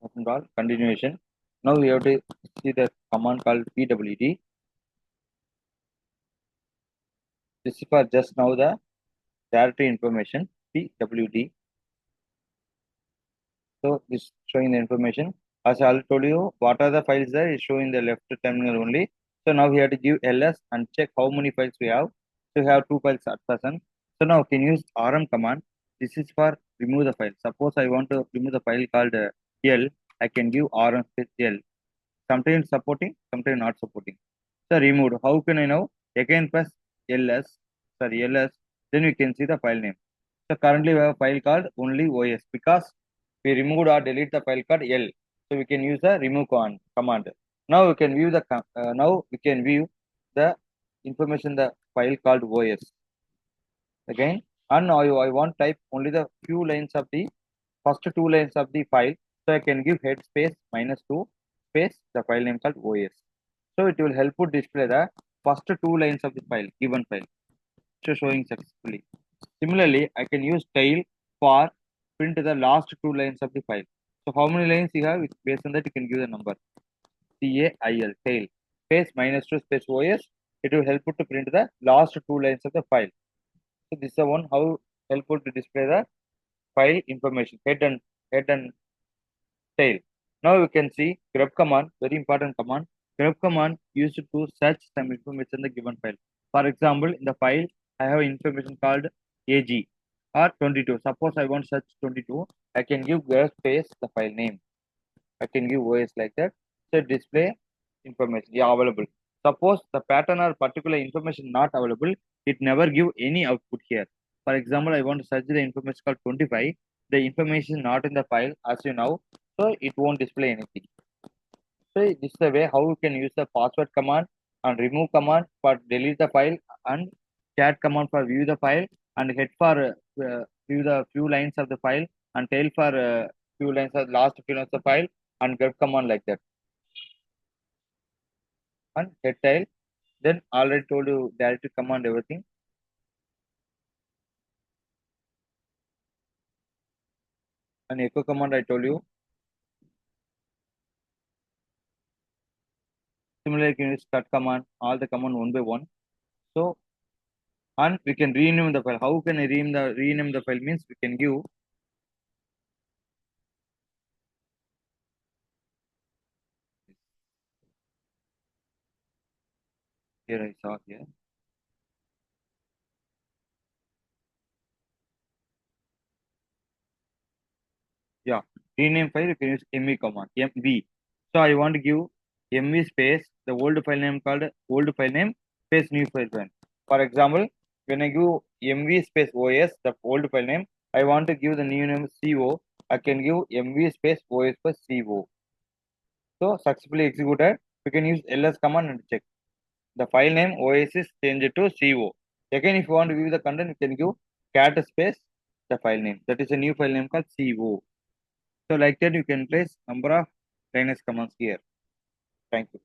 function called continuation. Now we have to see the command called pwd. This is for just now the directory information pwd. So this showing the information. As I already told you, what are the files there is showing the left terminal only. So now we have to give ls and check how many files we have. So we have 2 files at present. So now we can use rm command. This is for remove the file. Suppose I want to remove the file called l. I can give rm space l. Sometimes supporting, sometimes not supporting. So removed. How can I know? Again press ls. ls. Then we can see the file name. So currently we have a file called only OS because we removed or delete the file called L. So we can use the remove command. Now we can view the information the file called OS. Again, and now I want type only the few lines of the first 2 lines of the file. So I can give head space -2 space the file name called OS. So it will help to display the first 2 lines of the file, given file. So showing successfully. Similarly, I can use tail for print the last 2 lines of the file. So how many lines you have? Based on that, you can give the number. TAIL, tail. Space -2 space OS. It will help you to print the last 2 lines of the file. So this is the one how helpful to display the file information, head and tail. Now you can see grep command, very important command. Grep command used to search some information in the given file. For example, in the file, I have information called AG or 22. Suppose I want search 22, I can give grep space the file name. I can give OS like that. So display information, yeah, available. Suppose the pattern or particular information not available, it never give any output here. For example, I want to search the information called 25. The information is not in the file as you know, so it won't display anything. So this is the way how you can use the password command and remove command for delete the file, and cat command for view the file, and head for view the few lines of the file, and tail for few lines of last few lines of the file, and grep command like that. And head tail. Then already told you directory command everything. And echo command I told you. Similarly, you can use cut command, all the command one by one. So, and we can rename the file. How can I rename the file? Means we can give here. I saw here. Yeah, rename file. You can use mv command. mv. So I want to give mv space the old file name called old file name space new file name. For example, when I give mv space os the old file name, I want to give the new name co. I can give mv space os plus co. So successfully executed. We can use ls command and check the file name os is changed to co. Again, if you want to view the content, you can give cat space the file name. That is a new file name called co. So like that, you can place number of Linux commands here. Thank you.